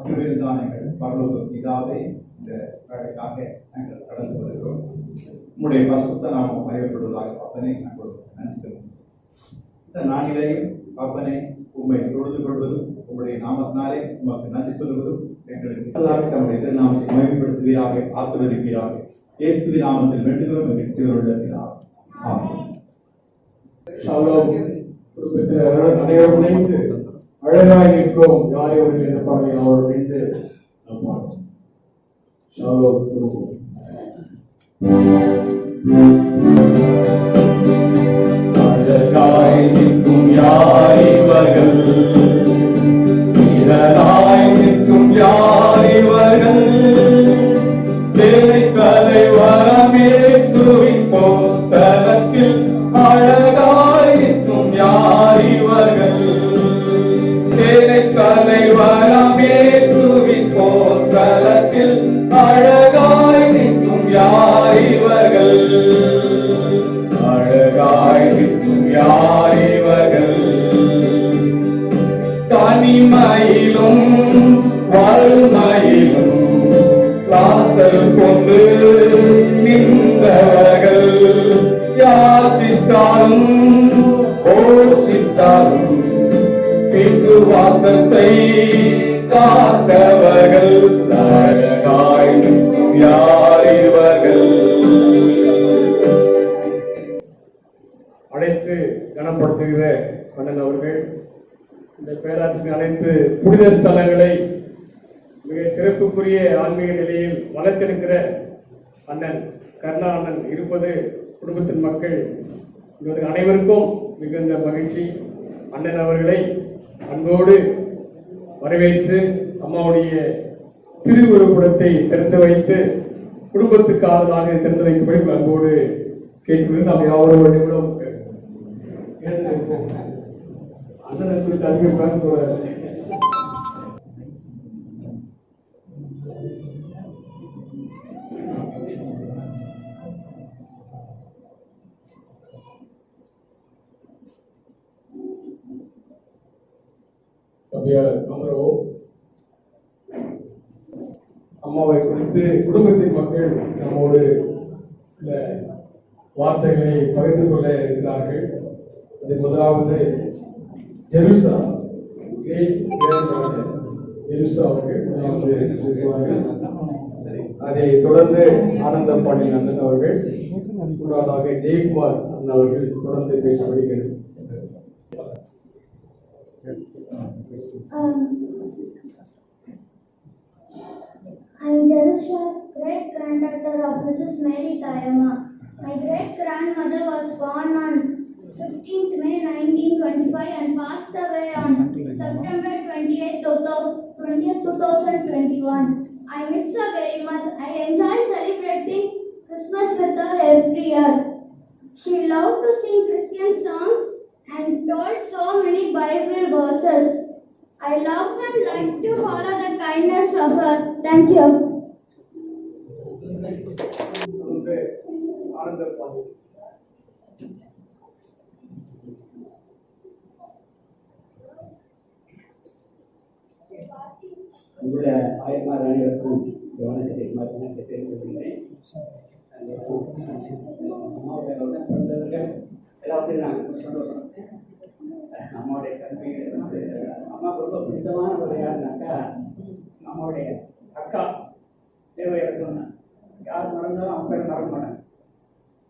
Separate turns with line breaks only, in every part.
கிருபையில்தான் எங்கள் பரலோக பிதாவே, இந்த வேலைக்காக நாங்கள் கடந்து வருகிறோம். உங்களுடைய பரிசுத்த நாமம் மகிமைப்படுவதாக அப்பனே நாங்கள் நன்றி. இந்த நாளிலேயும் அப்பனே உண்மை தொழுது கொள்வதும் உங்களுடைய நாமத்தினாலே உமக்கு நன்றி சொல்லுவதும் எங்களுக்கு நம்முடைய திருநாமத்தை மகிமைப்படுத்துவீராக, ஆசீர்வதிப்பீராக. இயேசுவின் நாமத்தில் வேண்டுகிறோம் எங்கள் சிவனுடைய
அனைவரும் இணைந்து அழகாய் நிற்கும் யாரையும் என்ற பாடலை அவர்கள் இணைந்து
அழகாய் நிற்கும் யார் இவர்கள், வீரராய் நிற்கும் யார் இவர்கள், சேனை கலை வரமேசுவின் போத்தலத்தில் அழகாய் நிற்கும் யார் இவர்கள், சேனை கலை வரமேசுவின் போத்தலத்தில் அழகாய் நிற்கும் யார் இவர்கள், அழகாய் நிற்கும் யார் இவர்கள், தனிமையிலும் வறுமையிலும் வாசல் கொண்டு நின்றவர்கள், யாசித்தாலும் ஓசித்தாலும் விசுவாசத்தை காத்தவர்கள், அழகாய் நிற்கும் யார் இவர்கள்.
அழைத்து கனப்படுத்துகிற அண்ணன் அவர்கள் இந்த பேராட்சி அனைத்து புனித ஸ்தலங்களை மிக சிறப்புக்குரிய ஆன்மீக நிலையில் வளர்த்தெடுக்கிற அண்ணன் கருணா அண்ணன் இருப்பது குடும்பத்தின் மக்கள் அனைவருக்கும் மிகுந்த மகிழ்ச்சி. அண்ணன் அவர்களை அன்போடு வரவேற்று அம்மாவுடைய திருவுருப்படத்தை திறந்து வைத்து குடும்பத்துக்கு ஆதரவாக திறந்து வைக்கும்படி அன்போடு கேட்கிறேன். நாம் யாவரும் நிமிடம் அண்ணனை குறித்து அதிகம் பேசக்கூடாது. சபையார் அமரவோ அம்மாவை குறித்து குடும்பத்தின் மக்கள் நம்மோடு சில வார்த்தைகளை பகிர்ந்து கொள்ள இருக்கிறார்கள். அது முதலாவது ஜெருசா அவர்கள் பேசுவார்கள். அதை தொடர்ந்து ஆனந்த பாண்டியன் அண்ணன் அவர்கள், மூன்றாவதாக ஜெயக்குமார் அண்ணன் அவர்கள் தொடர்ந்து பேசப்படுகிறது.
I am Jerusha, great-granddaughter of Mrs. Mary Tayama. My great-grandmother was born on 15th May 1925 and passed away on September 20th, 2021. I miss her very much. I enjoy celebrating Christmas with her every year. She loved to sing Christian songs and told so many Bible verses. I love and like to follow the kindness of her. Thank you.
உள்ள ஆயமார் அனைவருக்கும் கவனத்தை மாற்றி தெரிவித்துள்ளேன். அம்மாவுடைய பிறந்தவர்கள் எல்லாத்தையும் நாங்கள் சந்தோஷம். அம்மாவுடைய கல்வி அம்மாவுக்கு ரொம்ப பிடித்தமான ஒரு யாருனாக்கா அம்மாவுடைய அக்கா தேவையிறக்கும் யார் மறந்தாலும் அவங்க பேர் மறக்க மாட்டாங்க.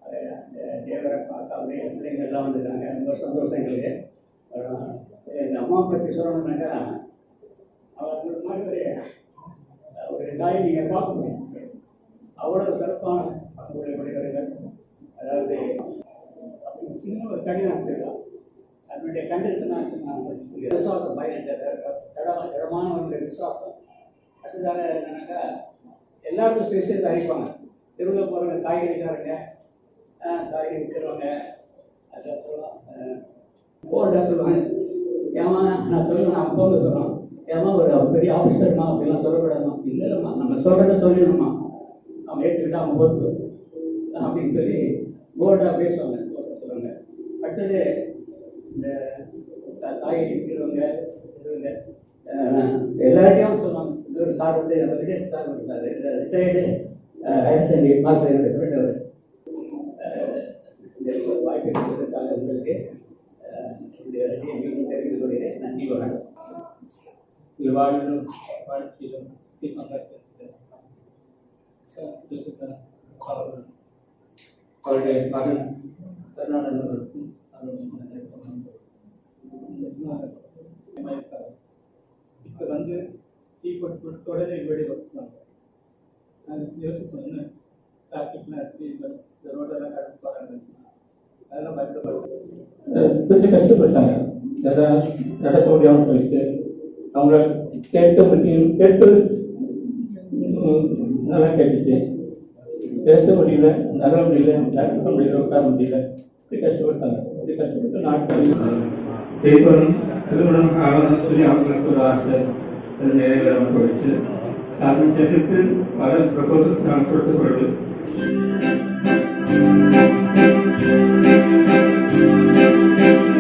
அது அந்த தேவரக்கா அக்காவுடைய பிள்ளைங்கள்லாம் வந்துருக்காங்க. ரொம்ப சந்தோஷம் எங்களுக்கு. இந்த அம்மா பற்றி சொல்லணுன்னாக்கா அவர் மாதிரி ஒரு தாய் நீங்கள் பார்க்க முடியும். அவ்வளவு சிறப்பான பண்புகளை உடையவர்கள். அதாவது சின்ன ஒரு கடிதம் வச்சிருக்கலாம். அதனுடைய கண்டிஷனாக விசுவாசம் திடமான ஒரு விசுவாசம். அதுதானே என்னன்னாக்கா எல்லாருக்கும் சுவிசேஷத்தை அறிவிப்பாங்க. தெருவில் போகிறவங்க, காய்கறிக்காரங்க, காய்கறி விற்கிறவங்க, அதுக்கப்புறம் போர்டாக சொல்லுவாங்க. ஏமா நான் சொல்லுவேன், அப்போ வந்து சொல்கிறோம், ஏமா ஒரு பெரிய ஆஃபீஸர்மா அப்படிலாம் சொல்லக்கூடாதுமா. இல்லைம்மா, நம்ம சொல்கிறத சொல்லிடணுமா, அவங்க ஏற்றுக்கிட்டா அவங்க பொறுப்பு அப்படின்னு சொல்லி போர்டாக பேசுவாங்க, சொல்லுவாங்க. அடுத்தது இந்த காய்கறி விற்கிறவங்க, இதுவங்க எல்லார்ட்டையும் சொல்லுவாங்க, ஒரு சார் வந்து நம்ம விஜய் சார் இருந்தார், retired higher secondary master friend அவர். வாய்ப்பு இருக்கிறதுக்காக உங்களுக்கு மீண்டும் தெரிவித்துக் கொள்கிறேன். நன்றி, வணக்கம். இது வாழ்விலும் வாழ்க்கையிலும் அவருடைய மகன் கர்நாடகா அவர்களுக்கும் இப்போ வந்து தொடர்ந்து வெளியே வச்சுருந்தாங்க. நாங்கள் யோசிப்போம், என்ன டிராஃபிக்லாம் இருக்குது, இந்த ரோடெல்லாம் கடந்து போகிறாங்க, அதெல்லாம் பயப்படப்படுது. கஷ்டப்பட்டாங்க, நடக்க முடியாமல் போயிட்டு அவங்கள கேட்டு நல்லா கேட்டுச்சு. பேச முடியல, நகர முடியல, நடக்க முடியல, உட்கார முடியல, இப்படி கஷ்டப்பட்டாங்க. இப்படி கஷ்டப்பட்டு நாட்கள் செய்வனும் திருமணம் ஆகணும்னு சொல்லி அவங்களுக்கு ஒரு ஆசை நிறைவேறாமல் போயிடுச்சு. அதன் சேர்த்து பல ப்ரப்போசல் நான் கொடுத்த பொருள்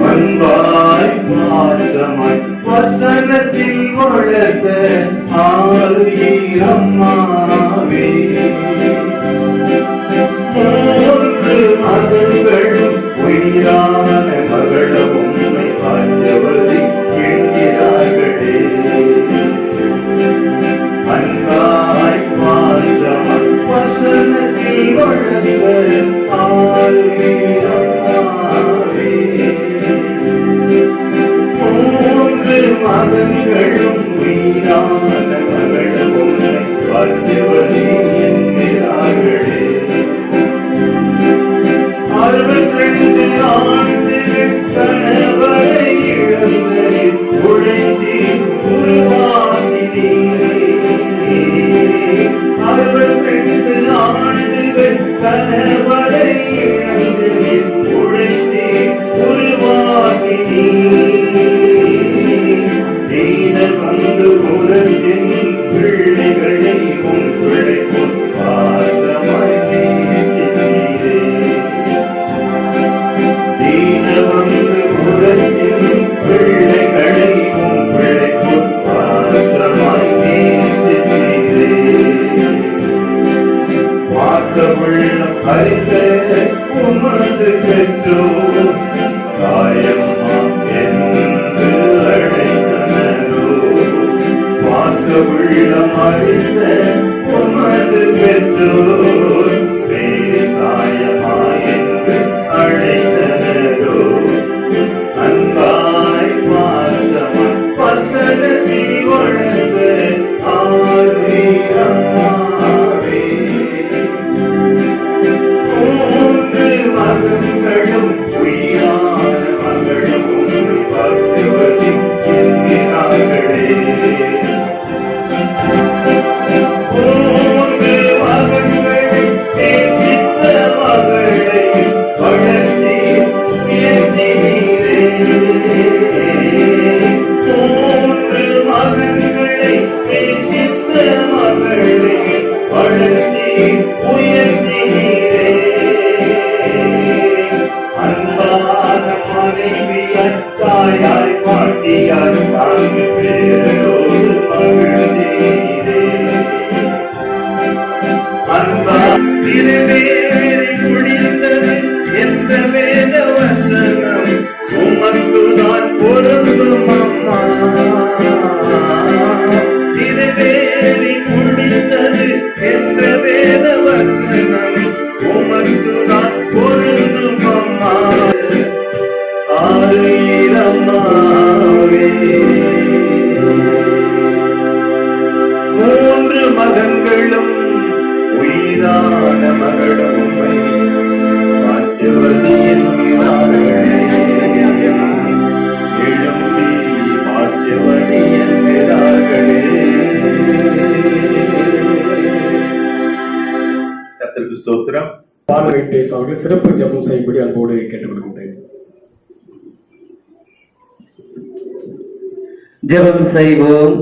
அன்பாய் பாசமாய் வசனத்தில் வளர்த்த ஆயிரம்மாவே, மூன்று மகன்களும் உயிரான மகளும் உண்மை பார்த்தவரை எண்கிறார்களே. அன்பாய் பாசமாய் வசனத்தில் வளர்த்த ஆயிரம்மாவே, மூன்று மகன்களும் உயிரான மகளும் பார்த்தவரை என்கிறார்களே. 62 ஆண்டுகள் கணவரை இழந்து உழைத்தி உருவாக்கினீர். 62 ஆண்டுகள் கணவரை இழந்து உழைத்தி உருவாக்கினீர். நீர் வந்து உலகின் பிள்ளைகளை உன் பிள்ளைக்கும் பாசமாய் நேசித்தீரே. நீர் வந்து உலகின் பிள்ளைகளை உன் பிள்ளைக்கும் பாசமாய் நேசித்தீரே. வாசமுள்ளம் அறிந்த உமது பெற்றோர் தாயம்மா என்று அழைத்தனரோ. வாசமுள்ளம் அறிந்த உமது பெற்றோர் வேறு தாயம்மா என்று அழைத்தனரோ. அன்பாய் பாசமாய் வசனத்தில் வளர்ந்த ஆயிரம்மாவே, மூன்று மகன்களும் உயிரான மகளும் உன்னை பார்த்தவரை என்கிறார்களே. மூன்று மகன்கள் நேசித்த மகளை வளர்த்தி உயர்த்தினீரே. மூன்று மகன்களை நேசித்த மகளை வளர்த்தி உயர்த்தினீரே. அன்பான மனைவியாய் தாயாய் பாட்டியாய் 4 பேரோடு மகிழ்ந்தீரே. அன்பா திருவேறி முடிந்தது எந்த வேத வசனம் உமக்குதான் பொருந்தும் அம்மா. திருவேறி முடிந்தது எந்த வேத வசனம் உமக்குதான் பொருந்தும் அம்மா. ஆயிரம்மாவே, மூன்று மகன்களும் உயிரான மகளும் உம்மை மாற்றுவது என்கிறார்களே. எழும்பி மாற்றுவது என்கிறார்களே. கர்த்தருக்கு ஸ்தோத்திரம்.
பார்வைட்டேஸ் அவர்கள் சிறப்பு ஜெபம் செய்யும்படி அன்போடு கேட்டுக்கொள்கின்றேன்.
ஜெபம் செய்வோம்.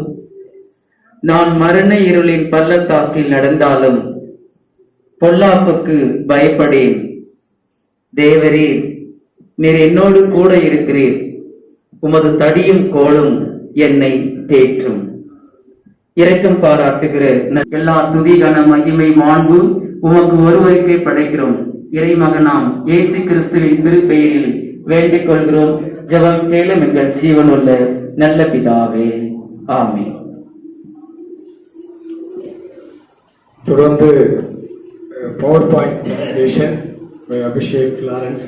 நான் மரண இருளின் பள்ளத்தாக்கில் நடந்தாலும் பொல்லாப்புக்கு பயப்படேன். தேவரீர், நீர் என்னோடு கூட இருக்கிறீர். உமது தடியும் கோலும் என்னை தேற்றும். இரக்கம் பாராட்டுகிற எல்லா துதி கன மகிமை மாண்பு உமக்கு ஒருவருக்கே படைக்கிறோம். இறைமகனாம் இயேசு கிறிஸ்துவின் திருப்பெயரில் வேண்டிக் கொள்கிறோம். ஜெபம் கேளும் எங்கள் ஜீவனுள்ள நல்ல பிதாவே, ஆமென்.
தொடர்ந்து power point presentation by Abhishek Lawrence.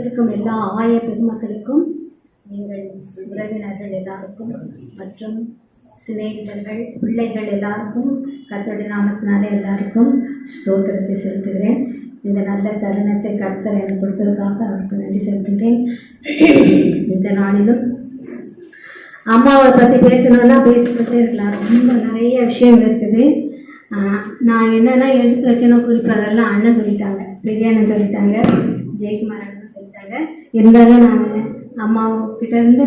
இருக்கும் எல்லா ஆய பெருமக்களுக்கும், எங்கள் உறவினர்கள் எல்லாருக்கும் மற்றும் சிநேகிதர்கள் பிள்ளைகள் எல்லாருக்கும் கர்த்தருடைய நாமத்தினாலே எல்லாருக்கும் ஸ்தோத்திரத்தை செலுத்துகிறேன். இந்த நல்ல தருணத்தை கர்த்தர் எனக்கு கொடுத்ததுக்காக அவருக்கு நன்றி செலுத்துகிறேன். இந்த நாளிலும் அம்மாவை பற்றி பேசணும்னா பேசிக்கிட்டே இருக்கலாம். ரொம்ப நிறைய விஷயங்கள் இருக்குது. நான் என்னென்ன எடுத்து வச்சேனோ குறிப்பு அதெல்லாம் அண்ணன் சொல்லிட்டாங்க, பெரிய அண்ணன் சொல்லிட்டாங்க, ஜெயக்குமார் அண்ணன் சொல்லிட்டாங்க. இருந்தாலும் நான் அம்மாவுக்கிட்ட இருந்து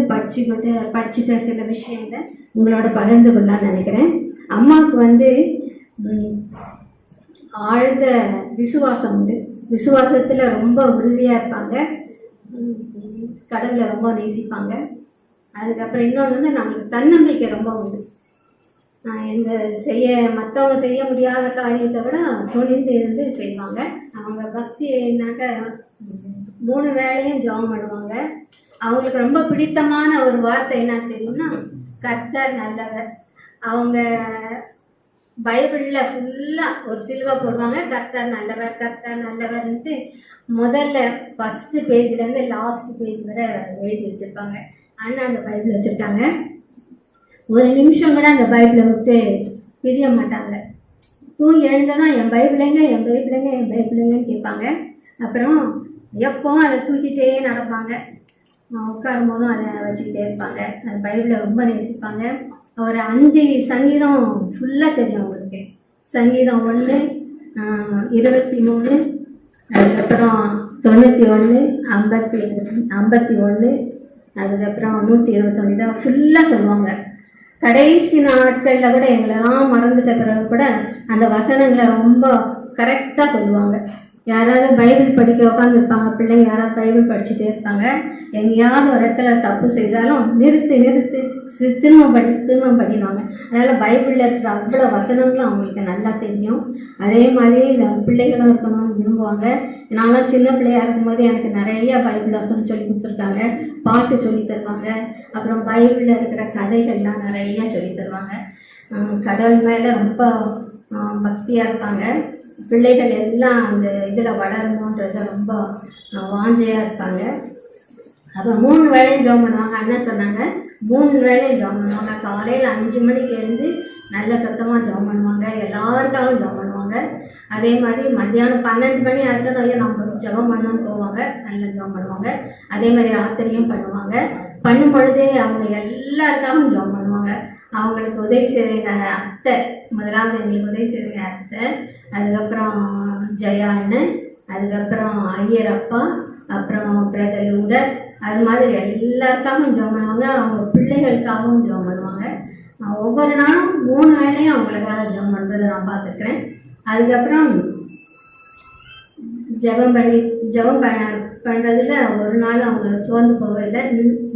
படிச்சுட்ட சில விஷயங்களை உங்களோட பகிர்ந்து கொள்ளலான்னு நினைக்கிறேன். அம்மாவுக்கு ஆழ்ந்த விசுவாசம் உண்டு. விசுவாசத்தில் ரொம்ப உறுதியாக இருப்பாங்க. கடவுளை ரொம்ப நேசிப்பாங்க. அதுக்கப்புறம் இன்னொன்று நம்மளுக்கு தன்னம்பிக்கை ரொம்ப உண்டு. மற்றவங்க செய்ய முடியாத காரியத்தை விட துணிந்து இருந்து செய்வாங்க. அவங்க பக்தினாக்க 3 வேளையும் ஜெபம் பண்ணுவாங்க. அவங்களுக்கு ரொம்ப பிடித்தமான ஒரு வார்த்தை என்ன தெரியும்னா, கர்த்தர் நல்லவர். அவங்க பைபிளில் ஃபுல்லாக ஒரு சிலுவை போடுவாங்க, கர்த்தர் நல்லவர் கர்த்தர் நல்லவர்ன்ட்டு. முதல்ல ஃபஸ்ட்டு பேஜ்லேருந்து லாஸ்ட் பேஜ் வரை எழுதி வச்சுருப்பாங்க. அண்ணா அந்த பைபிள் வச்சுருக்காங்க. ஒரு நிமிஷம் கூட அந்த பைபிளை விட்டு பிரிய மாட்டாங்க. தூங்கி எழுந்ததான் என் பைபிளைங்க என் பைபிளைங்க என் பைபிளைங்கன்னு கேட்பாங்க. அப்புறம் எப்போவும் அதை தூக்கிட்டே நடப்பாங்க. உட்காரும் போதும் அதை வச்சுக்கிட்டே இருப்பாங்க. அந்த பைபிளை ரொம்ப நேசிப்பாங்க. ஒரு 5 சங்கீதம் ஃபுல்லாக தெரியும் அவங்களுக்கு. சங்கீதம் 1, 23, அதுக்கப்புறம் 91, 51, அதுக்கப்புறம் 121 தான் ஃபுல்லாக சொல்லுவாங்க. கடைசி நாட்களில் கூட எங்களெல்லாம் மறந்துட்ட பிறகு கூட அந்த வசனங்களை ரொம்ப கரெக்டாக சொல்லுவாங்க. யாராவது பைபிள் படிக்க உட்காந்துருப்பாங்க, பிள்ளைங்க யாராவது பைபிள் படிச்சுட்டே இருப்பாங்க. எங்கேயாவது ஒரு இடத்துல தப்பு செய்தாலும் நிறுத்து திரும்ப படிவாங்க. அதனால் பைபிளில் இருக்கிற அவ்வளோ வசனங்களும் அவங்களுக்கு நல்லா தெரியும். அதே மாதிரி இந்த பிள்ளைகளும் இருக்கணும்னு விரும்புவாங்க. நானும் சின்ன பிள்ளையாக இருக்கும்போது எனக்கு நிறைய பைபிள் வசனம் சொல்லி கொடுத்துருக்காங்க, பாட்டு சொல்லி தருவாங்க. அப்புறம் பைபிளில் இருக்கிற கதைகள்லாம் நிறைய சொல்லி தருவாங்க. கடவுள் மேலே ரொம்ப பக்தியாக இருப்பாங்க. பிள்ளைகள் எல்லாம் அந்த இதில் வளரணுன்றத ரொம்ப வாஞ்சையாக இருப்பாங்க. அப்போ 3 வேளையும் ஜெபம் பண்ணுவாங்க. அண்ணன் சொன்னாங்க 3 வேளையும் ஜெபம் பண்ணுவாங்க. காலையில் 5 மணிக்கு எழுந்து நல்ல சத்தமாக ஜெபம் பண்ணுவாங்க. எல்லாருக்காகவும் ஜெபம் பண்ணுவாங்க. அதே மாதிரி மத்தியானம் 12 மணி ஆச்சுன்னா நம்ம ஜெபம் பண்ணணும்னு போவாங்க, நல்ல ஜெபம் பண்ணுவாங்க. அதே மாதிரி ராத்திரியும் பண்ணுவாங்க. பண்ணும் பொழுதே அவங்க எல்லாருக்காகவும் ஜெபம் பண்ணுவாங்க. அவங்களுக்கு உதவி செய்கிற அத்தை, முதலாவது எங்களுக்கு உதவி செய்கிற அத்தை, அதுக்கப்புறம் ஜெயா அண்ணன், அதுக்கப்புறம் ஐயர் அப்பா, அப்புறம் பிரதர் லூடர், அது மாதிரி எல்லாருக்காகவும் ஜெபம் பண்ணுவாங்க. அவங்க பிள்ளைகளுக்காகவும் ஜெபம் பண்ணுவாங்க. ஒவ்வொரு நாளும் 3 வேளையும் அவங்களுக்காக ஜெபம் பண்ணுறதை நான் பார்த்துருக்குறேன். அதுக்கப்புறம் ஜெபம் பண்ணுறதுல ஒரு நாள் அவங்க சோர்ந்து போகவில்லை.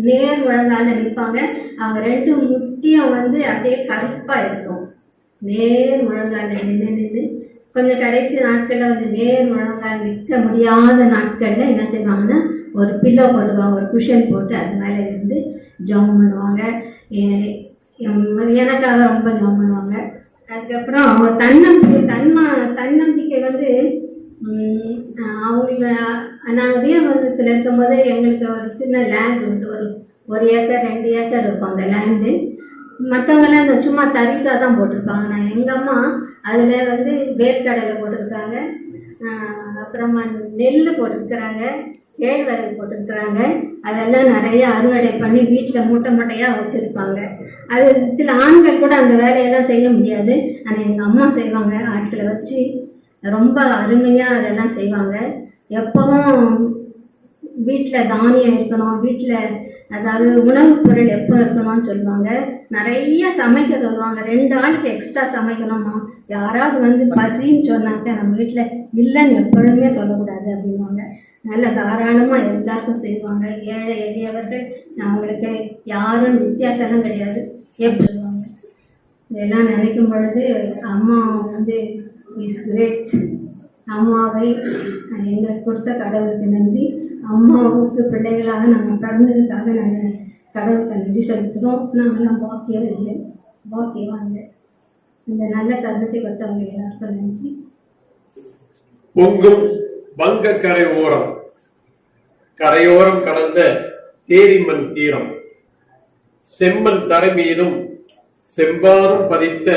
நேர் முழங்கால நிற்பாங்க. அவங்க 2 முட்டியும் அப்படியே கருப்பாக இருக்கும். நேர் முழங்கால நின்று கொஞ்சம் கடைசி நாட்களில் நேர் முழங்கால் நிற்க முடியாத நாட்களில் என்ன செய்வாங்கன்னா, ஒரு பில்லோ போட்டுக்குவாங்க, ஒரு குஷன் போட்டு அது மேலே இருந்து ஜெபம் பண்ணுவாங்க. எனக்காக ரொம்ப ஜெபம் பண்ணுவாங்க. அதுக்கப்புறம் அவங்க தன்னம்பிக்கை அவங்கள நாங்கள் வீரபந்தத்தில் இருக்கும்போது எங்களுக்கு ஒரு சின்ன லேண்ட் உண்டு. ஒரு ஏக்கர் 2 ஏக்கர் இருக்கும் அந்த லேண்டு. மற்றவங்கெல்லாம் இந்த சும்மா தரிசாக தான் போட்டிருப்பாங்க. நான் எங்கள் அம்மா அதில் வேர்க்கடலை போட்டிருக்காங்க, அப்புறமா நெல் போட்டிருக்கிறாங்க, கேழ்வரகு போட்டுருக்குறாங்க. அதெல்லாம் நிறைய அறுவடை பண்ணி வீட்டில் மூட்டை மூட்டையாக வச்சுருப்பாங்க. அது சில ஆண்கள் கூட அந்த வேலையெல்லாம் செய்ய முடியாது. ஆனால் எங்கள் அம்மா செய்வாங்க. ஆட்களை வச்சு ரொம்ப அருமையாக அதெல்லாம் செய்வாங்க. எப்பவும் வீட்டில் தானியம் இருக்கணும், வீட்டில் அதாவது உணவுப் பொருள் எப்போ இருக்கணும்னு சொல்லுவாங்க. நிறைய சமைக்க சொல்லுவாங்க. 2 ஆளுக்கு எக்ஸ்ட்ரா சமைக்கணுமா. யாராவது வந்து பசின்னு சொன்னாக்க நம்ம வீட்டில் இல்லைன்னு எப்பொழுதுமே சொல்லக்கூடாது அப்படின்வாங்க. நல்ல தாராளமாக எல்லாருக்கும் செய்வாங்க. ஏழை எளியவர்கள் அவங்களுக்கு யாரும் வித்தியாசம்லாம் கிடையாது எப்படி சொல்லுவாங்க. இதெல்லாம் நினைக்கும் பொழுது அம்மா வந்து இஸ் கிரேட். அம்மாவை எங்களுக்கு கொடுத்த கடவுளுக்கு நன்றி. அம்மாவுக்கு பிள்ளைகளாக நாங்கள் பிறந்ததுக்காக நாங்கள் கடவுளுக்கு நன்றி செலுத்துகிறோம். நாங்கள்லாம் பாக்கியவாங்க. இந்த நல்ல கருத்தை கொடுத்தவங்க எல்லாருக்கும் நன்றி.
பொங்கும் வங்க கரையோரம் கடந்த தேரிமண் தீரம், செம்மண் தரை மீதும் செம்பாரும் பதித்த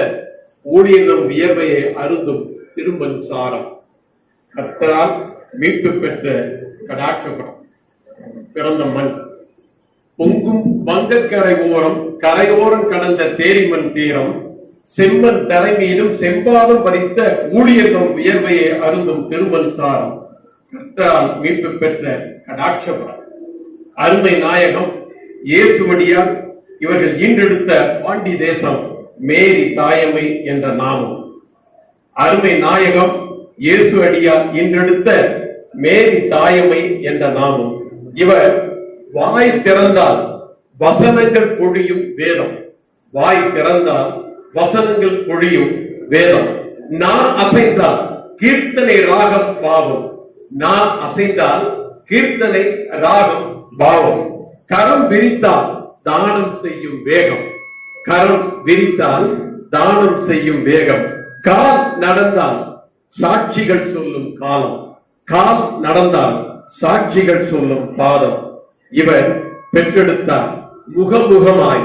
ஊழியதும் வியர்வையை அருந்தும் திருமண் சாரம், கர்த்தரால் மீட்பு பெற்ற கடாட்சபுரம் பிறந்த மண். பொங்கும் வங்க கரையோரம் கடந்த தேரிமண் தீரம், செம்மண் தரை மீதும் செம்பாதம் பதித்த ஊழியதும் வியர்வையை அருந்தும் திருமண் சாரம், கர்த்தரால் மீட்பு பெற்ற கடாட்சபுரம். அருமை நாயகம் இயேசுவடியால் இவர்கள் ஈன்றெடுத்த பாண்டி தேசம் மேரி தாயமை என்ற நாமம். அருமை நாயகம் இயேசு அடியால் ஈன்றெடுத்த மேரி தாயமை என்ற நாமம். இவர் வாய் திறந்தால் வசனங்கள் பொழியும் வேதம். வாய் திறந்தால் வசனங்கள் பொழியும் வேதம். நான் அசைந்தால் கீர்த்தனை ராகம் பாவம். நான் அசைந்தால் கீர்த்தனை ராகம் பாவம். கரம் விரித்தால் தானம் செய்யும் வேகம். கரம் விரித்தால் தானம் செய்யும் வேகம். கால் நடந்தால் சாட்சிகள் சொல்லும் காலம். கால் நடந்தால் சாட்சிகள் சொல்லும் பாதம். இவர் பெற்றெடுத்தார் முகமுகமாய்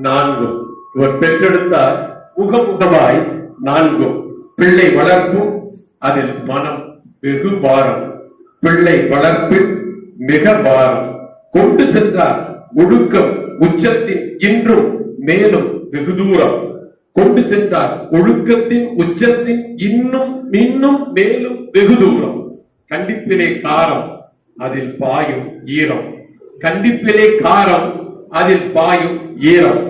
நான்கும். இவர் பெற்றெடுத்தார் முகமுகமாய் நான்கும். பிள்ளை வளர்ப்பும் அதில் மனம் வெகு பாரம். பிள்ளை வளர்ப்பில் மிக பாரம். கொண்டு சென்றார் ஒழுக்கம் உச்சத்தின் இன்றும் மேலும் வெகு தூரம். கொண்டு சென்றார் ஒழுக்கத்தின் உச்சத்தின் இன்னும் மேலும் வெகு தூரம். கண்டிப்பிலே காரம் அதில் பாயும் ஈரம். கண்டிப்பிலே காரம் அதில் பாயும் ஈரம்.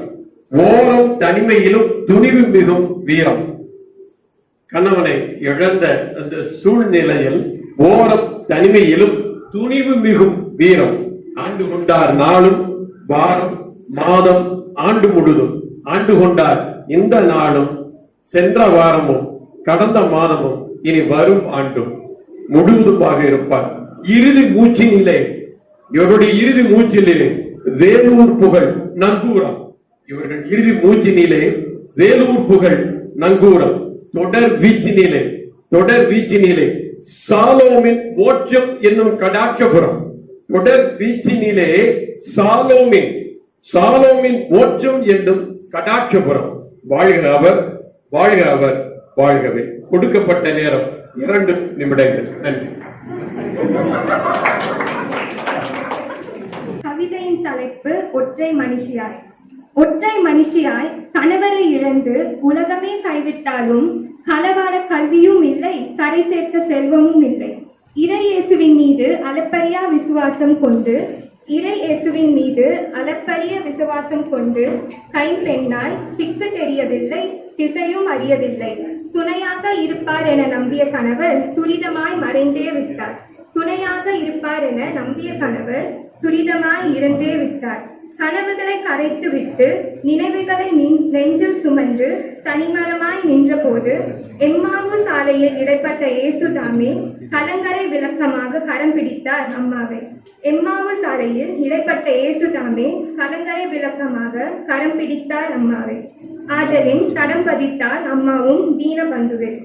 ஓரம் தனிமையிலும் துணிவு மிகும் வீரம். கணவனை இழந்த அந்த சூழ்நிலையில் ஓரம் தனிமையிலும் துணிவு மிகும் வீரம். ஆண்டு கொண்டார் நாளும் வாரம் மாதம் ஆண்டு முழுதும். ஆண்டு கொண்டார் இந்த நாளும் சென்ற வாரமும் கடந்த மாதமும் இனி வரும் ஆண்டும் முழுவதுமாக இருப்பார். இறுதி மூச்சினிலே இவருடைய இறுதி மூச்சிலே வேலூர் புகழ் நங்கூரம். இவர்கள் இறுதி மூச்சினிலே வேலூர் புகழ் நங்கூரம். தொடர் வீச்சினிலே சாலோமின் மோட்சம் என்னும் கடாட்சபுரம். தொடர் வீச்சினிலே சாலோமின் மோட்சம் என்னும் கடாட்சபுரம். வாழ்க அவர், வாழ்க அவர், வாழ்கவே. கொடுக்கப்பட்ட நேரம் 2 நிமிடங்கள். நன்றி.
கவிதையின் தலைப்பு ஒற்றை மனுஷியாய். ஒற்றை மனுஷியாய் கணவரை இழந்து உலகமே கைவிட்டாலும் களவாட கல்வியும் இல்லை, கரை சேர்க்க செல்வமும் இல்லை. இறை இயேசுவின் மீது அளப்பரிய விசுவாசம் கொண்டு கைம்பெண்ணாய் திக்கு தெரியவில்லை, திசையும் அறியவில்லை. துணையாக இருப்பார் என நம்பிய கணவர் துரிதமாய் மறைந்தே விட்டார். இறந்தே விட்டார். கனவுகளை கரைத்து விட்டு நினைவுகளை நெஞ்சில் சுமந்து தனிமரமாய் நின்றபோது எம்மாவு சாலையில் இடைப்பட்ட இயேசு தாமே கலங்கரை விளக்கமாக கரம் பிடித்தார் அம்மாவை. எம்மாவு சாலையில் இடைப்பட்ட இயேசு தாமே கலங்கரை விளக்கமாக கரம் பிடித்தார் அம்மாவை. ஆதலின் தடம் பதித்தார் அம்மாவும் தீன பந்துவில்.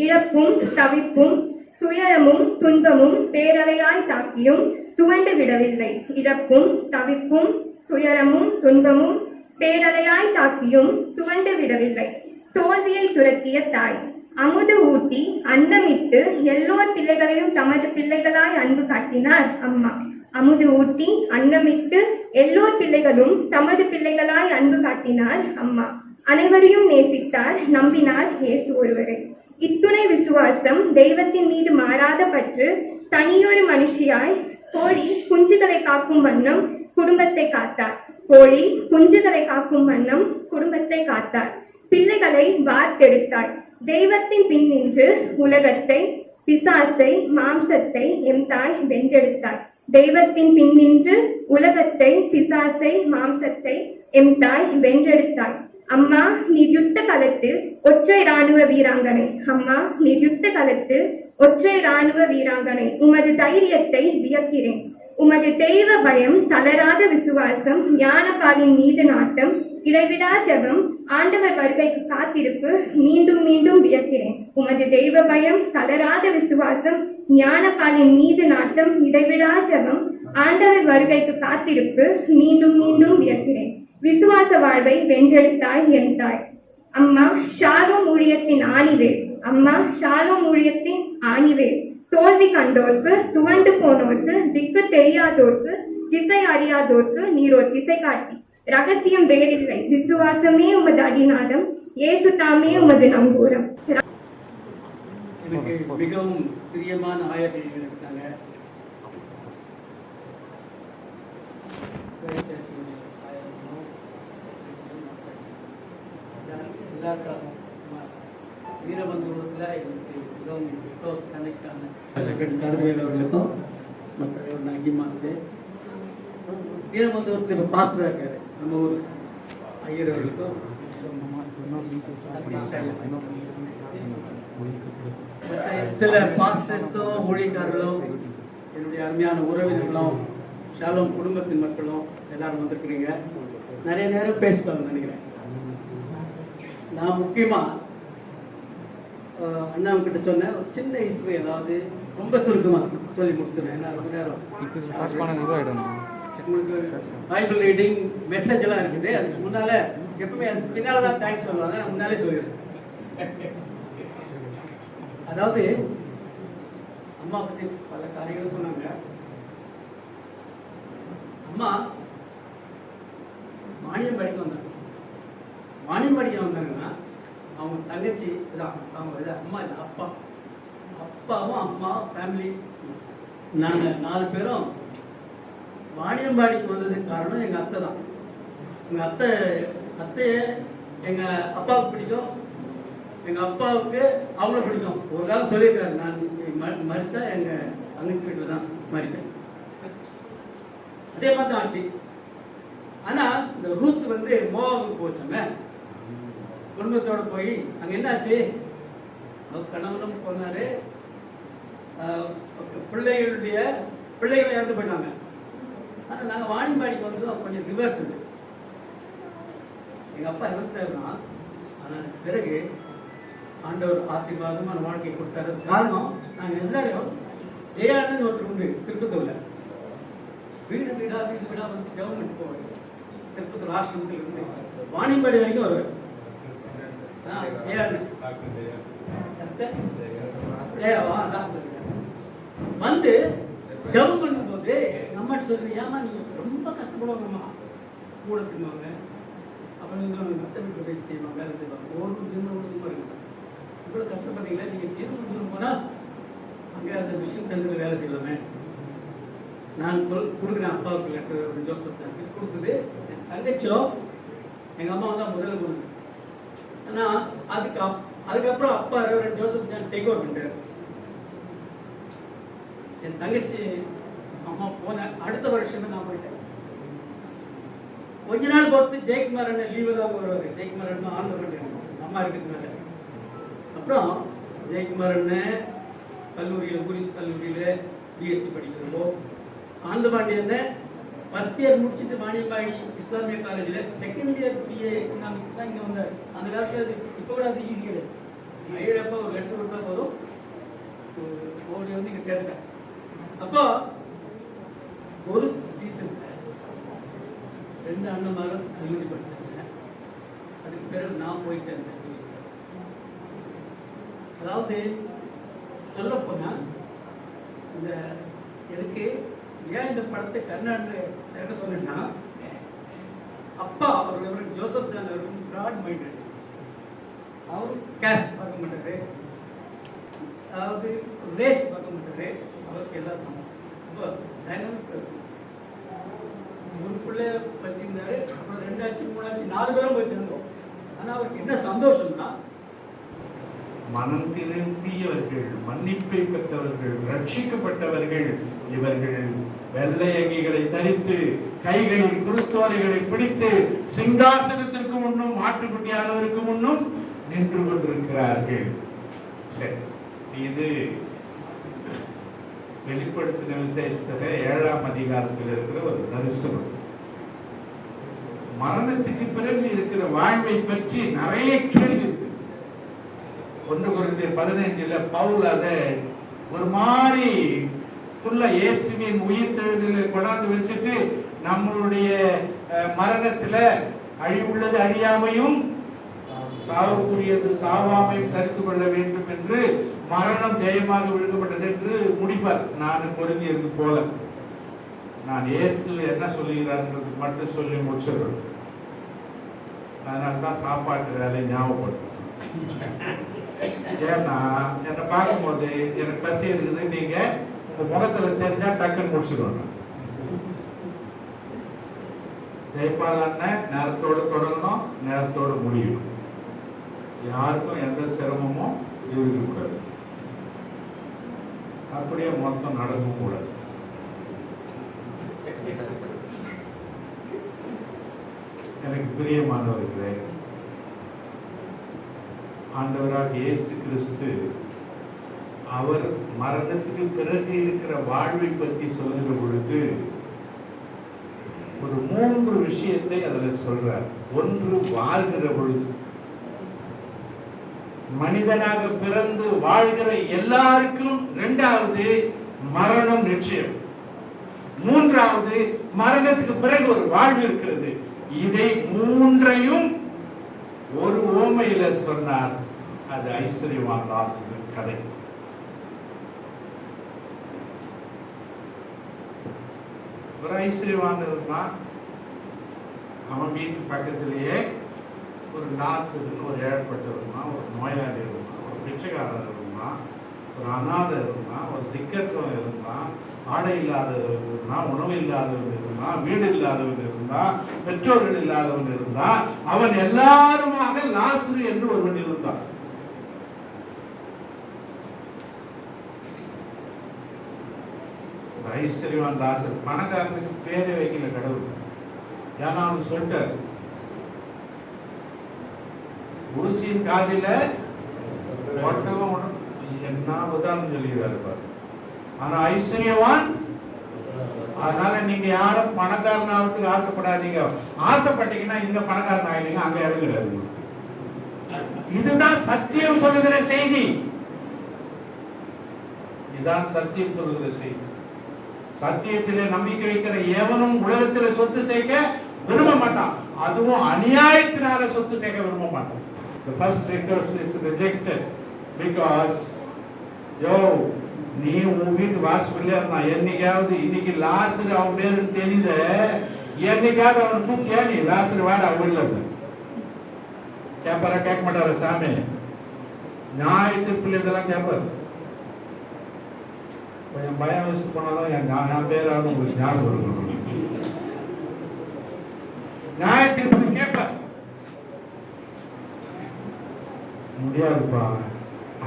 இழப்பும் தவிப்பும் துயரமும் துன்பமும் பேரலையாய் தாக்கியும் துவண்டு விடவில்லை. இழப்பும் தவிப்பும் துயரமும் துன்பமும் பேரலையாய் தாக்கியும் துவண்டு விடவில்லை. தோல்வியை துரத்திய தாய் அமுது ஊட்டி அன்னமிட்டு எல்லோர் பிள்ளைகளையும் தமது பிள்ளைகளாய் அன்பு காட்டினார் அம்மா. அமுது ஊட்டி அன்னமிட்டு எல்லோர் பிள்ளைகளும் தமது பிள்ளைகளாய் அன்பு காட்டினார் அம்மா. அனைவரையும் நேசித்தார், நம்பினார் இயேசு ஒருவரை. இத்துணை விசுவாசம், தெய்வத்தின் மீது மாறாத பற்று, தனியொரு மனுஷியாய் கோழி குஞ்சுகளை காக்கும் வண்ணம் குடும்பத்தை காத்தார். கோழி குஞ்சுகளை காக்கும் வண்ணம் குடும்பத்தை காத்தார். பிள்ளைகளை வார்த்தெடுத்தார். தெய்வத்தின் பின் நின்று உலகத்தை, பிசாசை, மாம்சத்தை எம் தாய் வென்றெடுத்தார். தெய்வத்தின் பின் நின்று உலகத்தை, பிசாசை, மாம்சத்தை எம் தாய் வென்றெடுத்தார். அம்மா, நீர் யுத்த களத்தில் ஒற்றை இராணுவ வீராங்கனை. அம்மா, நீர் யுத்த களத்தில் ஒற்றை இராணுவ வீராங்கனை. உமது தைரியத்தை வியக்கிறேன். உமது தெய்வ பயம், தளராத விசுவாசம், ஞானபாலின் மீது நாட்டம், இடைவிடா ஜெபம், ஆண்டவர் வருகைக்கு காத்திருப்பு மீண்டும் மீண்டும் வியக்கிறேன். உமது தெய்வ பயம், தளராத விசுவாசம், ஞானபாலின் மீது நாட்டம், இடைவிடா ஜெபம், ஆண்டவர் வருகைக்கு காத்திருப்பு மீண்டும் மீண்டும் வியக்கிறேன். விசுவாச வாழ்வை வென்றெடுத்தாய் என் தாய். அம்மா, ஷாலோம் ஊழியத்தின் ஆணிவேர். அம்மா, ஷாலோம் ஊழியத்தின் ஆணிவேர். தோல்வி கண்டோர்க்கு, துவண்டு போனோர்க்கு, திக்கு தெரியாதோர்க்கு, திசை அறியாதோர்க்கு நீர் ஒரு திசை காட்டி. ரகசியம் வேறில்லை, விசுவாசமே உமது அடிநாதம், இயேசு தாமே உமது நங்கூரம்.
எனக்கு மிகவும் பிரியமான ஆயர்கள் இருக்காங்க. வீரபந்தூரத்தில் எனக்கு மிகவும் க்ளோஸ் கனெக்ட் ஆன கதிர்வேல் அவர்களுக்கும் மற்ற நகிமாசு. வீரபந்தூரத்தில் இப்போ பாஸ்டராக இருக்காரு நம்ம ஊர் ஐயர் அவர்களுக்கும், சில பாஸ்டர்ஸும் ஊழியக்காரர்களும், என்னுடைய அருமையான உறவினர்களும், ஷாலோம் குடும்பத்தின் மக்களும் எல்லாரும் வந்திருக்கிறீங்க. நிறைய நேரம் பேசுவாங்க நினைக்கிறேன். நான் முக்கியமாக அண்ணாவுக்கிட்ட சொன்னேன், ஒரு சின்ன ஹிஸ்ட்ரி, அதாவது ரொம்ப சுருக்கமாக சொல்லி முடிச்சிடுறேன். ஏன்னா ரொம்ப நேரம் உங்களுக்கு பைபிள் ரீடிங் மெசேஜ் எல்லாம் இருக்குது. அதுக்கு முன்னால எப்பவுமே அதுக்கு பின்னால தான் தேங்க்ஸ் சொல்லுவாங்க. நான் முன்னாலே சொல்லிடுறேன். அதாவது அம்மா பற்றி பல காரியங்களும் சொன்னாங்க. அம்மா வாணியம்பாடிக்கு வந்தாங்க. வாணியம்பாடிக்கு வந்தாங்கன்னா அவங்க தங்கச்சி தான், அவங்க அம்மா இல்லை, அப்பா, அப்பாவும் அம்மா ஃபேமிலி, நாங்கள் 4 பேரும் வாணியம்பாடிக்கு வந்ததுக்கு காரணம் எங்கள் அத்தை தான். எங்கள் அத்தையை எங்கள் அப்பாவுக்கு பிடிக்கும், எங்கள் அப்பாவுக்கு அவங்கள பிடிக்கும். ஒரு காலம் சொல்லியிருக்காரு, நான் மறிச்சா எங்கள் தங்கச்சி வீட்டில் தான் மறிப்பேன். அதே மாதிரி தான் ஆச்சு. ஆனால் இந்த ரூத் வந்து மோவாவுக்கு போச்சாங்க, குடும்பத்தோட போய் அங்கே என்ன ஆச்சு, கணவனும் போனாரு, பிள்ளைகளை இறந்து போயிட்டாங்க. ஆனால் நாங்கள் வாணியம்பாடிக்கு வந்து கொஞ்சம் ரிவர்ஸ் இது. எங்கள் அப்பா இறந்துட்டாருன்னா, ஆனால் பிறகு ஆண்டவர் ஆசீர்வாதமான வாழ்க்கையை கொடுத்தாரு. காரணம், நாங்கள் எல்லாரையும் ஜெயானு ஒருத்தர் உண்டு திருப்பத்தூர்ல, வீடு வீடா வந்து கவர்மெண்ட் போவார். திருப்பத்தூர் ஆசிரமத்தில் இருந்து வாணியம்பாடி வரைக்கும் வருவார். வந்து ஜெபம் பண்ணும்போது நம்ம சொல்றீங்க, ஏமா நீங்க ரொம்ப கஷ்டப்படுவாங்கம்மா, கூட தின்னுவாங்க, அப்புறம் மற்ற வீட்டில் போய் செய்வாங்க, வேலை செய்வாங்க. ஒரு சும்மா இருக்கு, இவ்வளவு கஷ்டப்படுறீங்களா, நீங்க தீர்வு போனா அங்க அந்த மிஷின் சென்டர்ல வேலை செய்யலாமே. நான் கொடுக்குறேன் அப்பாவுக்கு லெட்டர், ஜோசப் கொடுக்குது. என் தங்கச்சோ எங்க அம்மா தான் முதல்ல கொடுக்குது. ஆனா அதுக்கப்புறம் அப்பா ரெவரண்ட் ஜோசப் தான் டேக் ஓவர் பண்ணிட்டாரு. என் தங்கச்சி அம்மா போன அடுத்த வருஷமே நான் போயிட்டேன். கொஞ்ச நாள் பொறுத்து ஜெயக்குமார் அண்ணன் லீவு தான் வருவாரு. ஜெயக்குமார் அண்ணன் ஆண்டு அம்மா இருக்கிறதுனால. அப்புறம் ஜெயக்குமார் அண்ணன் கல்லூரியில், குரிஸ் கல்லூரியில் பிஎஸ்சி படிக்கிறப்போ, ஆந்தபாண்டி அண்ணன் ஃபர்ஸ்ட் இயர் முடிச்சுட்டு வாணியம்பாடி இஸ்லாமிய காலேஜில் செகண்ட் இயர் பிஏ எக்கனாமிக்ஸ் தான் இங்கே வந்தார். அந்த காலத்தில் அது இப்போ கூட அது ஈஸி கிடையாது. ஐயப்போ ஒரு லெட்டர் கொடுத்தா போதும், ஓடி வந்து இங்கே சேர்த்தேன். அப்போ ஒரு சீசன் 2 அண்ணன்மாரும் கல்லூரி படித்தாங்க. அதுக்கு பிறகு நான் போய் சேர்ந்தேன்.
அதாவது சொல்லப்போனால் இந்த எனக்கு ஏன் இந்த படத்தை கர்நாடக எனக்கு சொன்னேன்னா, அப்பா அவர்கள் ஜோசப் தான் அவர்கள் ப்ராட் மைண்டட். அவர் கேஸ்ட் பார்க்க மாட்டாரு, அதாவது ரேஸ் பார்க்க மாட்டாரு, அவருக்கு எல்லாம் சமம். ரொம்ப டைனமிக் பர்சன். ஒரு பிள்ளைய வச்சிருந்தாரு, அப்புறம் 2 ஆச்சு 3 ஆச்சு 4 பேரும் வச்சிருந்தோம். ஆனால் அவருக்கு என்ன சந்தோஷம்னா,
மனம் திரும்பியவர்கள், மன்னிப்பை பெற்றவர்கள், ரட்சிக்கப்பட்டவர்கள் இவர்கள் வெள்ளை அங்கிகளை தரித்து கைகளில் குருத்தோலைகளை பிடித்து சிங்காசனத்திற்கு முன்னும் ஆட்டுக்குட்டியானவருக்கு முன்னும் நின்று கொண்டிருக்கிறார்கள். சரி, இது வெளிப்படுத்தின விசேஷத்துல 7ஆம் அதிகாரத்தில் இருக்கிற ஒரு தரிசனம். மரணத்துக்கு பிறகு இருக்கிற வாழ்வை பற்றி நிறைய கேள்வி இருக்கு. 1 கொரிந்தியர் 15 பவுல் அதை ஒரு மாதிரி ஃபுல்லா இயேசுவின் உயிர் தெழுதலை கொண்டாந்து வச்சுட்டு நம்மளுடைய மரணத்துல அழிவுள்ளது அழியாமையும் சாவுக்குரியது சாவாமையும் தரித்து கொள்ள வேண்டும் என்று மரணம் ஜெயமாக விழுங்கப்பட்டது என்று முடிப்பார். நான் கொரிந்தியருக்கு போல நான் இயேசு என்ன சொல்லுகிறார் மட்டும் சொல்லி முடிச்சிடுறேன். அதனால்தான் சாப்பாட்டு வேலையை ஞாபகப்படுத்துறேன். ஏன்னா என்னை பார்க்கும்போது எனக்கு பசி எடுக்குது, நீங்க உங்க முகத்துல தெரிஞ்சா டக்குன்னு முடிச்சிடுவேன். ஜெயபால் அண்ணன் நேரத்தோடு தொடங்கணும், நேரத்தோடு முடியணும். யாருக்கும் எந்த சிரமமும் இருக்கக்கூடாது, அப்படியே மொத்தம் நடக்கும் கூடாது. எனக்கு பிரியமானவர்களே, ஆண்டவராக இயேசு கிறிஸ்து அவர் மரணத்துக்கு பிறகு இருக்கிற வாழ்வை பற்றி சொல்லுகிற பொழுது ஒரு 3 விஷயத்தை அதுல சொல்றார். ஒன்று, வாழ்கிற பொழுது மனிதனாக பிறந்து வாழ்கிற எல்லாருக்கும். 2வது, மரணம் நிச்சயம். 3வது, மரணத்துக்கு பிறகு ஒரு வாழ்வு இருக்கிறது. இதை 3ஐயும் ஒரு ஓமையில சொன்னார். அது ஐஸ்வர்யவான் லாசரு கதை. ஒரு ஐஸ்வர்யவான் இருந்தான். அவன் வீட்டு பக்கத்திலேயே ஒரு லாசருன்னு ஒரு ஏழ்பட்டவர் இருந்தான், ஒரு நோயாளி இருந்தான், ஒரு பிச்சைக்காரர் இருந்தான், ஒரு அநாதை இருந்தான், ஒரு திக்கற்றவன் இருந்தான், ஆடை இல்லாதவன் இருந்தான், உணவு இல்லாதவன் இருந்தான், வீடு இல்லாதவன் இருந்தான், பெற்றோர்கள் இல்லாதவன் இருந்தான். அவன் எல்லாருமாக லாசரு என்று ஒருவன் இருந்தான். ஐஸ்வர்யவான் லாசரு. பணக்காரனுக்கு பேரை வைக்கல கடவுள். ஏன்னா அவன் சொல்லிட்டார், ஊசியின் காதில என்ன உதாரணம் சொல்லுகிறாரு பாரு. ஆனா ஐஸ்வர்யவான். அதனால நீங்க யாரும் பணக்காரன் ஆகிறதுக்கு ஆசைப்படாதீங்க. ஆசைப்பட்டீங்கன்னா இங்க பணக்காரன் ஆயிடுங்க, அங்க இறங்குறாரு. இதுதான் சத்தியம் சொல்லுகிற செய்தி. இதுதான் சத்தியம் சொல்லுகிற செய்தி. சத்தியத்திலே நம்பிக்கை வைக்கிற எவனும் உலகத்திலே சொத்து சேர்க்க விரும்ப மாட்டான். அதுவும் அநியாயத்தினால சொத்து சேர்க்க விரும்ப மாட்டான். The first request is rejected because நீ உன் வீட்டு வாசப்படியா இருந்தான். என்னைக்காவது இன்னைக்கு லாசரு அவன் பேருன்னு தெரியுது, என்னைக்காவது அவன் கூப்பிட்டியா நீ லாசரு வாட அவங்கள கேட்பாரா? கேட்க மாட்டாரா? சாமி நியாய தீர்ப்பில் இதெல்லாம் கேட்பாரு. கொஞ்சம் பயம் வச்சுட்டு போனாதான் என் பேராவது உங்களுக்கு ஞாபகம் இருக்கணும். நியாய தீர்ப்பில் கேட்பார். முடியாதுப்பா,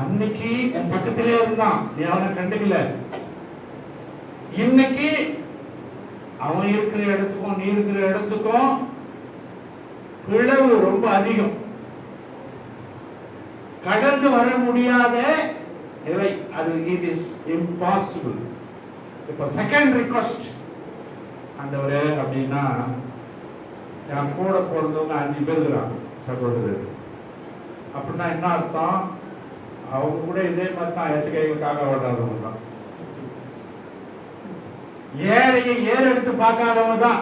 அன்னைக்கு உன் பக்கத்திலே இருந்தான், நீ அவனை கண்டுக்கல. இன்னைக்கு அவன் இருக்கிற இடத்துக்கும் நீ இருக்கிற இடத்துக்கும் பிளவு ரொம்ப அதிகம். கடந்து வர முடியாத நிலை அது. It is impossible. இப்ப செகண்ட் ரிக்வெஸ்ட், ஆண்டவரே அப்படின்னா என் கூட பிறந்தவங்க 5 பேர் இருக்கிறாங்க சகோதரர். அப்படின்னா என்ன அர்த்தம்? அவங்க கூட இதே மாதிரி தான் எச்சகைகளுக்காக ஓட்டாதவங்க தான், ஏழையை ஏறெடுத்து பார்க்காதவங்க தான்,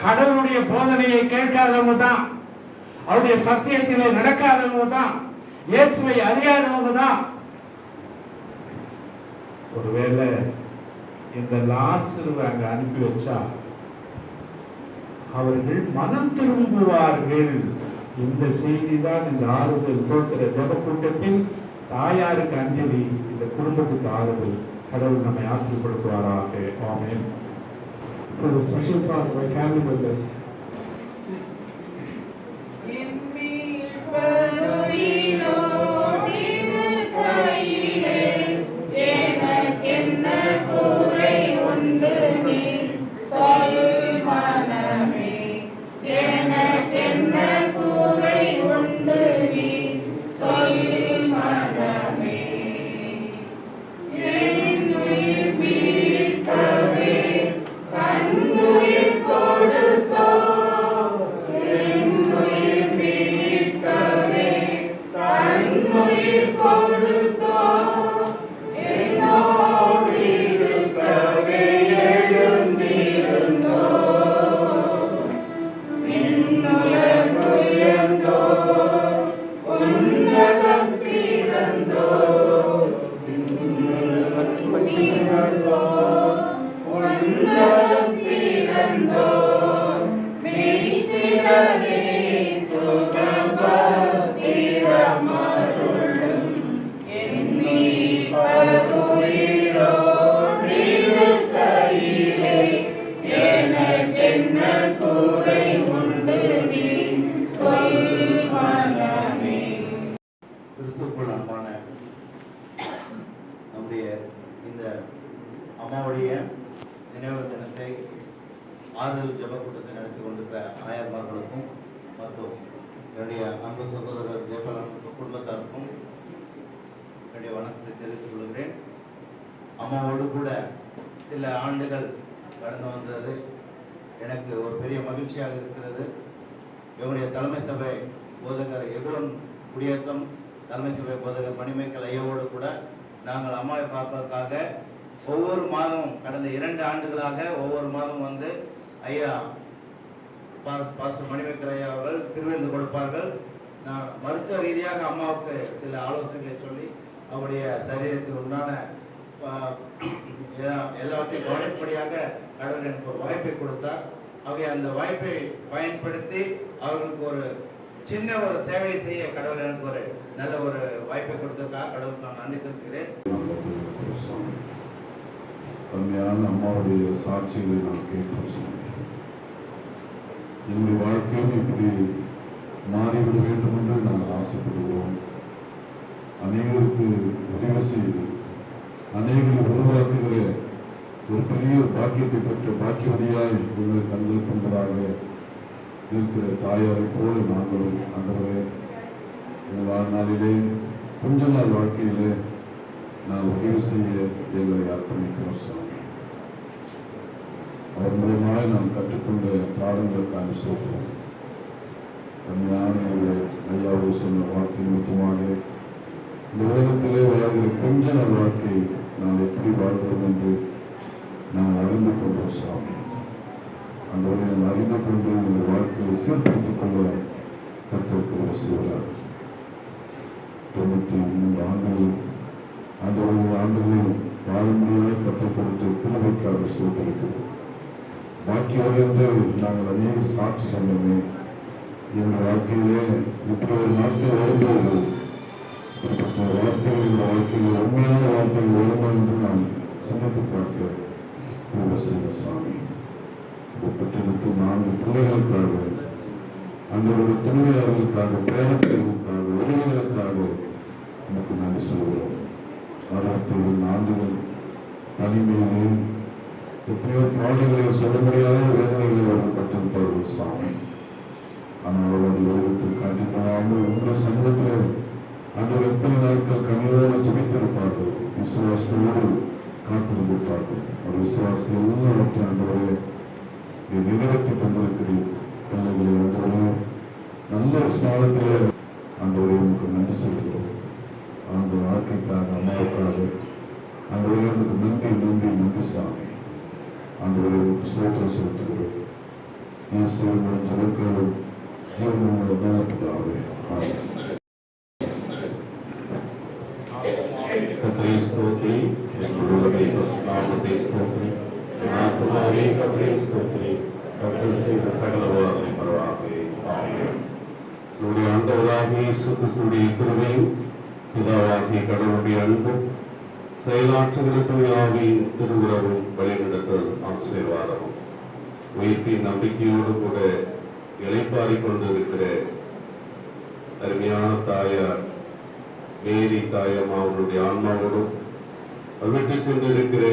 கடவுளுடைய போதனையை கேட்காதவங்க தான், அவருடைய சத்தியத்திலே நடக்காதவங்க தான், இயேசுவை அறியாதவங்க தான். ஒருவேளை இந்த லாசருவை அங்க அனுப்பி வச்சா அவர்கள் மனம் திரும்புவார்கள். இந்த செய்தி தான் இந்த ஆறுதல் தோத்திர ஜப கூட்டத்தில் தாயாருக்கு அஞ்சலி, இந்த குடும்பத்துக்கு ஆறுதல். கடவுள் நம்மை ஆற்றுப்படுத்துவாராக. ஆமென்.
For the special song by family members.
கிறிஸ்துவுக்குள் அன்பான நம்முடைய இந்த அம்மாவுடைய நினைவு தினத்தை ஆறுதல் ஜப கூட்டத்தை நடத்தி கொண்டிருக்கிற ஆயர்மார்களுக்கும் மற்றும் என்னுடைய அன்பு சகோதரர் ஜெயபாலனுக்கும் குடும்பத்தாருக்கும் என்னுடைய வணக்கத்தை தெரிவித்துக் கொள்கிறேன். அம்மாவோடு கூட சில ஆண்டுகள் கடந்து வந்தது எனக்கு ஒரு பெரிய மகிழ்ச்சியாக இருக்கிறது. எங்களுடைய தலைமை சபை போதகர் எகுரன் குடியேற்றம் தலைமை சபை போதகர் மணிமேக்கல் ஐயாவோடு கூட நாங்கள் அம்மாவை பார்ப்பதற்காக ஒவ்வொரு மாதமும் கடந்த 2 ஆண்டுகளாக ஒவ்வொரு மாதம் வந்து ஐயா பாஸ்டர் மணிமேக்கல் ஐயா அவர்கள் திருவிருந்து கொடுப்பார்கள். நான் மருத்துவ ரீதியாக அம்மாவுக்கு சில ஆலோசனைகளை சொல்லி அவருடைய சரீரத்தில் உண்டான எல்லாவற்றையும் கவனிப்படியாக கடவுள் எனக்கு ஒரு வாய்ப்பை கொடுத்தார். ஆகவே அந்த வாய்ப்பை பயன்படுத்தி அவர்களுக்கு ஒரு சின்ன ஒரு சேவை செய்ய கடவுள் எனக்கு ஒரு நல்ல ஒரு வாய்ப்பை கொடுத்திருக்கார். கடவுளுக்கு நான் நன்றி செலுத்துகிறேன்.
அருமையான அம்மாவுடைய சாட்சிகளை நான் கேட்கிறோம். என்னுடைய வாழ்க்கையும் இப்படி மாறிவிட வேண்டும் என்று நாங்கள் ஆசைப்படுகிறோம். அநேகருக்கு உதவி செய்து அநேகரை உருவாக்குகிற ஒரு பெரிய பாக்கியத்தை பெற்ற பாக்கியவதியாய் எங்களை கண்கள் கொண்டதாக இருக்கிற தாயாரை போல நாங்களும் ஆண்டவரே எங்கள் வாழ்நாளிலே கொஞ்ச நாள் வாழ்க்கையிலே நான் உதவி செய்ய எங்களை அர்ப்பணிக்கிறோம் சாமி. அவர் மூலமாக நாம் கற்றுக்கொண்ட பாடங்களுக்கான சோற்றுவோம். கம்மியான ஐயாவோடு சொன்ன வார்த்தை நிமித்தமாக இந்த உலகத்திலே வாழ்கிற கொஞ்ச நாள் வாழ்க்கை நாம் எப்படி வாழ்கிறோம் என்று நாம் அறிந்து கொண்டோம் சாமி. அந்த வகையில் அறிந்து கொண்டு இந்த வாழ்க்கையை சீர்படுத்திக் கொள்ள கர்த்தருக்கு செய்கிறார். 93 ஆண்டுகள் அந்த ஒரு ஆண்டுகளில் வாழ முடியாத கற்றுக் கொடுத்து கிருபைக்காக சோதரிக்கிறோம். பாக்கியவர் என்று நாங்கள் அநேகர் சாட்சி சொன்னோமே. எங்கள் வாழ்க்கையிலே இப்படி ஒரு நாட்கள் வரும்போது இப்படிப்பட்ட வார்த்தைகள் வாழ்க்கையில் உண்மையான வார்த்தைகள் வருமா என்று நான் சிந்தித்து பார்க்க செய்த சாமி. பெற்றெடுத்து 4 பிள்ளைகளுக்காக அந்த துணையாளர்களுக்காக பேரப்பிரிவுக்காக உறவுகளுக்காக நமக்கு நன்றி சொல்கிறோம். 67 ஆண்டுகள் தனிமையிலே எத்தனையோ பாடல்களை சொல்ல முடியாத வேதனைகளை அவர்கள் பட்டிருப்பார்கள் சாமி. ஆனால் அவர்கள் உலகத்தில் காட்டிக்கொள்ளாமல் உங்கள் சங்கத்தில் அந்த எத்தனை நாட்கள் கனிவோடு ஜெபித்திருப்பார்கள். விசுவாசத்தோடு காத்திருந்திருப்பார்கள். ஒரு விசுவாசத்தை எல்லாவற்றையும் ஆண்டவரே நிறைவேற்றி தந்திருக்கிறேன். பிள்ளைகளை ஆண்டவரே நல்ல ஒரு ஸ்நானத்திலே ஆண்டவரே உங்களுக்கு நன்றி சொல்கிறோம். அந்த வாழ்க்கைக்காக அம்மாவுக்காக ஆண்டவரே உங்களுக்கு நன்றி சாமி. ஆண்டவரே உங்களுக்கு ஸ்தோத்திரம் செலுத்துகிறோம். இயேசுவின் ஜெபங்களும் ஜீவனும் பிதாவே. ஆமென். நாமத்தை ஸ்தோத்திரி ஆத்மாவே கர்த்தரை ஸ்தோத்திரி கர்த்தர் செய்த சகல உபகாரங்களை பரவாகவே ஆமென். நம்முடைய ஆண்டவராகிய இயேசு கிறிஸ்துவின் கிருபையும் பிதாவாகிய கடவுளுடைய அன்பும் செயலாற்றுகிற தூயாவின் திருவுறவும் வழிநடத்தல் ஆசீர்வாதமும் உயிர்ப்பின் நம்பிக்கையோடு கூட இளைப்பாறிக் கொண்டிருக்கிற அருமையான தாயார் மேரி தாயம்மா அவருடைய ஆன்மாவோடும் விட்டு சென்றிருக்கிற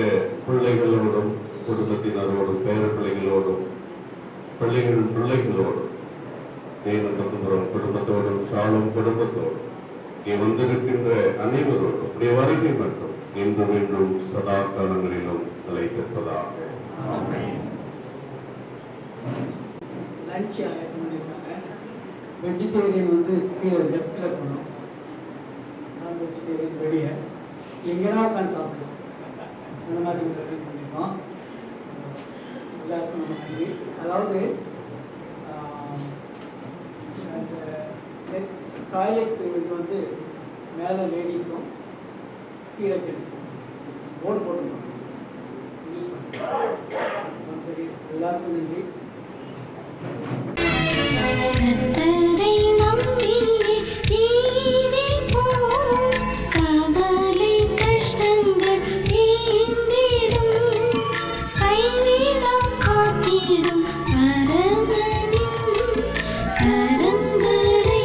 பிள்ளைகளோடும் குடும்பத்தினரோடும் பேர பிள்ளைகளோடும் பிள்ளைகளோடும் தேவபுரம் குடும்பத்தோடும் ஷாலும் குடும்பத்தோடும் இங்கே வந்திருக்கின்ற அனைவரோடும் உடைய வருகை மற்றும் என்றும் என்றும் சதா காலங்களிலும் நிலைத்திருப்பதாக.
லஞ்ச் ஆயத்தம் பண்ணியிருக்காங்க. வெஜிடேரியன் வந்து கீழே லெஃப்டில் போகணும், நான் வெஜிடேரியன் வெளியே எங்கேனா உட்காந்து சாப்பிடலாம். அந்த மாதிரி ரெடி பண்ணியிருக்கோம். எல்லாருக்கும் நம்ம நன்றி. அதாவது அந்த டாய்லெட் இது வந்து மேலே லேடிஸும் கீழே ஜென்ஸும் போர்டு போட்டுருக்கோம், யூஸ் பண்ணிக்கலாம். சரி, எல்லாருக்கும் நன்றி.
கர்த்தரை நம்பி ஜீவிப்போம், கவலை கஷ்டங்கள் தீர்ந்திடும், கைவிடா காத்திடும் பரமனின் கரங்களை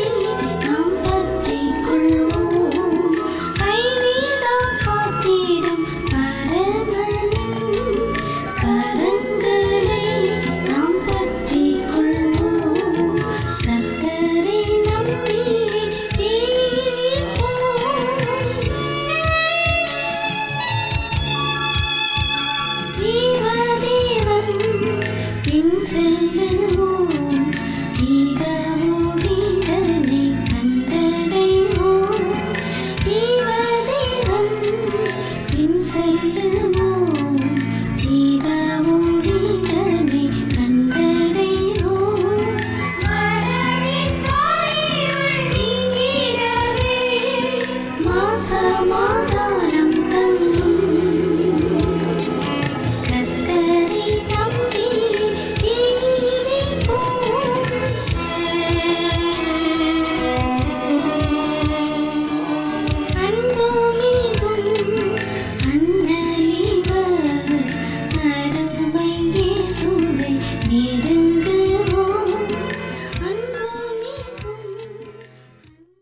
நாம் பற்றிக் கொள்வோம், கைவிடா காத்திடும் பரமனின் கரங்களை நாம் பற்றிக் கொள்வோம், கர்த்தரை நம்பி ஜீவிப்போம். ஜீவதேவன் பின் செல்லுவோம், ஜீவமுடிதனை கண்டடைவோம், ஜீவதேவன் பின் செல்லுவோம், ஜீவமுடிதனை கண்டடைவோம். மரணத்தின் காரிருள் நீங்கிடவே மாசமாதானம்